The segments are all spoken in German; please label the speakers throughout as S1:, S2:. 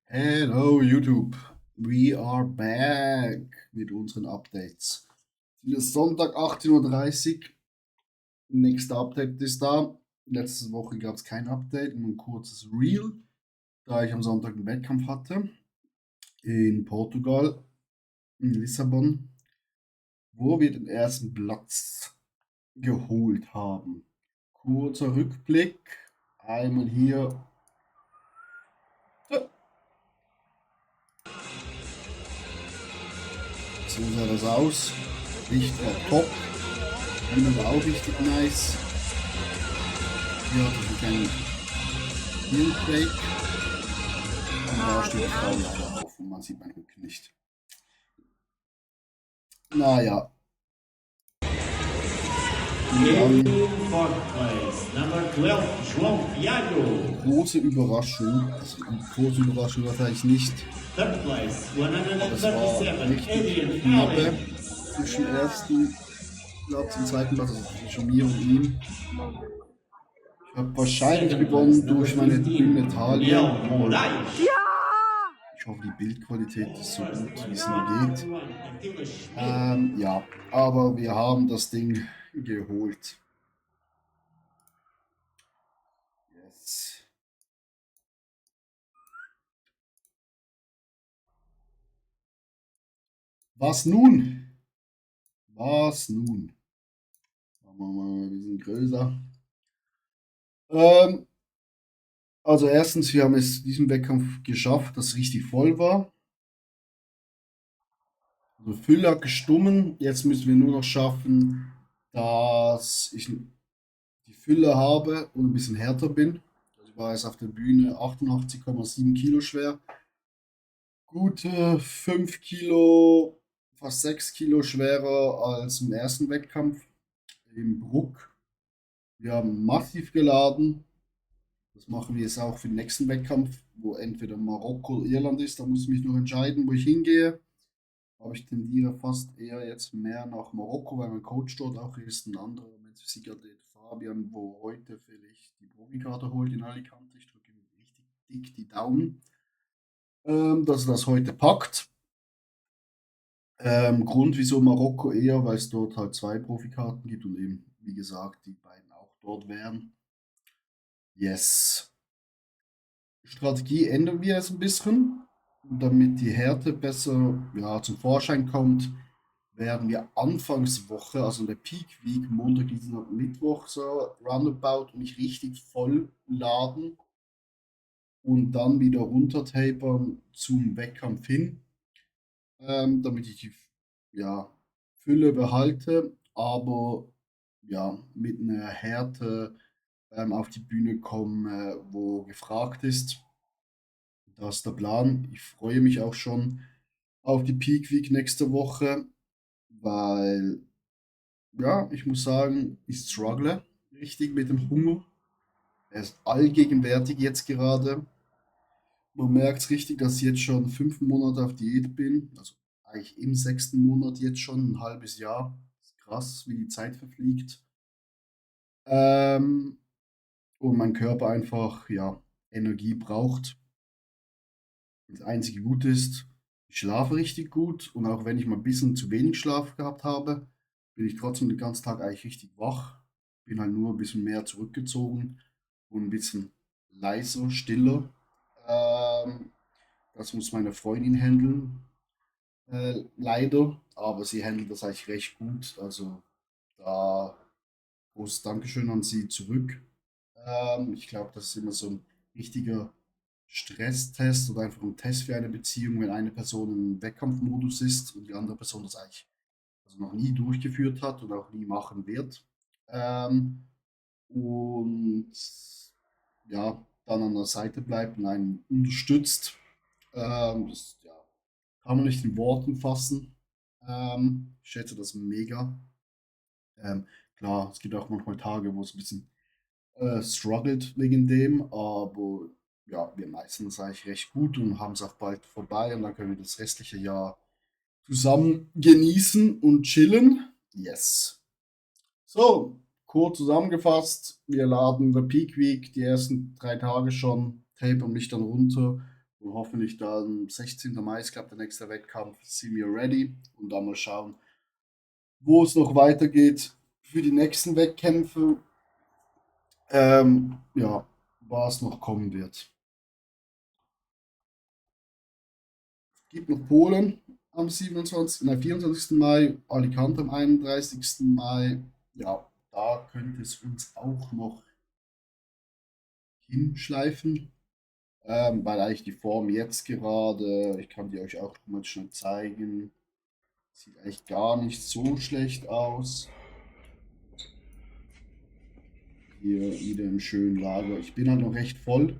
S1: Hello YouTube, we are back mit unseren Updates. Es ist Sonntag 18:30 Uhr, nächste Update ist da. Letzte Woche gab es kein Update, nur ein kurzes Reel, da ich am Sonntag einen Wettkampf hatte in Portugal, in Lissabon, wo wir den ersten Platz geholt haben. Kurzer Rückblick, einmal hier. So sah das aus. Licht war top. Bühne war auch richtig nice. Hier hatte ich einen kleinen Heelbreak. Und da steht die Frau leider auf und man sieht meinen Rücken nicht. Naja. Und dann große Überraschung. Also große Überraschung wahrscheinlich nicht. Aber es war richtig knappe zwischen ersten Platz und zweiten Platz, also zwischen mir und ihm. Ich habe wahrscheinlich gewonnen durch meine dünne Taille. Ich hoffe, die Bildqualität ist so gut, wie es nur geht. Ja, aber wir haben das Ding geholt. Yes. Was nun? Was nun? Machen wir mal ein bisschen größer. Also erstens, wir haben es diesen Wettkampf geschafft, dass es richtig voll war. Also Fülle hat gestummen. Jetzt müssen wir nur noch schaffen, dass ich die Fülle habe und ein bisschen härter bin. Also ich war jetzt auf der Bühne 88,7 Kilo schwer. Gute 5 Kilo, fast 6 Kilo schwerer als im ersten Wettkampf im Bruck. Wir haben massiv geladen. Das machen wir jetzt auch für den nächsten Wettkampf, wo entweder Marokko oder Irland ist. Da muss ich mich noch entscheiden, wo ich hingehe. Aber ich tendiere fast eher jetzt mehr nach Marokko, weil mein Coach dort auch ist. Ein anderer Men's-Physik-Athlet, Fabian, wo heute vielleicht die Profikarte holt in Alicante. Ich drücke ihm richtig dick die Daumen, dass er das heute packt. Grund wieso Marokko eher, weil es dort halt zwei Profikarten gibt und eben, wie gesagt, die beiden auch dort wären. Yes. Strategie ändern wir jetzt ein bisschen, damit die Härte besser zum Vorschein kommt. Werden wir Anfangswoche, also in der Peak Week, Montag, Dienstag, Mittwoch, so roundabout, mich richtig voll laden und dann wieder runter tapern zum Wettkampf hin, damit ich die Fülle behalte, aber mit einer Härte auf die Bühne komme, wo gefragt ist. Das ist der Plan. Ich freue mich auch schon auf die Peak Week nächste Woche, weil ich muss sagen, ich struggle richtig mit dem Hunger. Er ist allgegenwärtig jetzt gerade. Man merkt es richtig, dass ich jetzt schon 5 Monate auf Diät bin. Also eigentlich im 6. Monat jetzt schon, ein halbes Jahr. Das ist krass, wie die Zeit verfliegt. Ähm, und mein Körper einfach, Energie braucht. Das einzige Gute ist, ich schlafe richtig gut und auch wenn ich mal ein bisschen zu wenig Schlaf gehabt habe, bin ich trotzdem den ganzen Tag eigentlich richtig wach. Bin halt nur ein bisschen mehr zurückgezogen und ein bisschen leiser, stiller. Ähm, Das muss meine Freundin handeln, leider, aber sie handelt das eigentlich recht gut. Also da großes Dankeschön an sie zurück. Ich glaube, das ist immer so ein richtiger Stresstest oder einfach ein Test für eine Beziehung, wenn eine Person im Wettkampfmodus ist und die andere Person das eigentlich noch nie durchgeführt hat und auch nie machen wird. Ähm, und dann an der Seite bleibt und einen unterstützt. Das kann man nicht in Worten fassen. Ich schätze das mega. Ähm, Klar, es gibt auch manchmal Tage, wo es ein bisschen struggelt wegen dem, aber ja, wir meistern das eigentlich recht gut und haben es auch bald vorbei und dann können wir das restliche Jahr zusammen genießen und chillen. Yes. So, kurz zusammengefasst, wir laden der Peak Week die ersten 3 Tage schon, tapern mich dann runter Und hoffentlich dann 16. Mai ist, glaube ich, der nächste Wettkampf, sind wir ready und dann mal schauen, wo es noch weitergeht für die nächsten Wettkämpfe. Ja, was noch kommen wird. Es gibt noch Polen am 27., nein, 24. Mai, Alicante am 31. Mai. Ja, da könnte es uns auch noch hinschleifen. Weil eigentlich die Form jetzt gerade, ich kann die euch auch mal schnell zeigen, sieht eigentlich gar nicht so schlecht aus. Hier wieder im schönen Lager. Ich bin halt noch recht voll.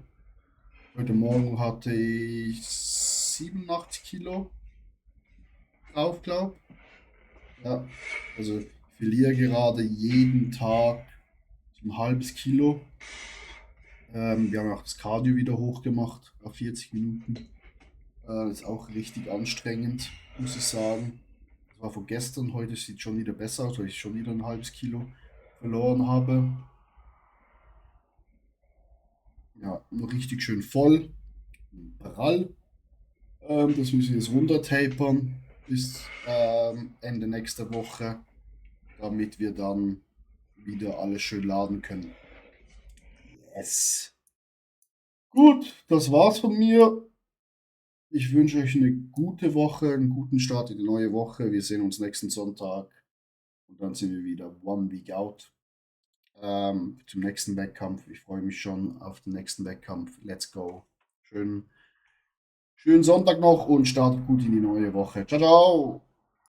S1: Heute Morgen hatte ich 87 Kilo drauf, glaube ich. Ja, also ich verliere gerade jeden Tag so ein halbes Kilo. Wir haben auch das Cardio wieder hochgemacht auf 40 Minuten. Das ist auch richtig anstrengend, muss ich sagen. Das war von gestern, heute sieht schon wieder besser aus, weil ich schon wieder ein halbes Kilo verloren habe. Ja, nur richtig schön voll, prall. Das müssen wir jetzt runter tapern bis Ende nächster Woche, damit wir dann wieder alles schön laden können. Yes. Gut, das war's von mir. Ich wünsche euch eine gute Woche, einen guten Start in die neue Woche. Wir sehen uns nächsten Sonntag und dann sind wir wieder One Week Out zum nächsten Wettkampf. Ich freue mich schon auf den nächsten Wettkampf. Let's go. Schönen Sonntag noch und startet gut in die neue Woche. Ciao, ciao.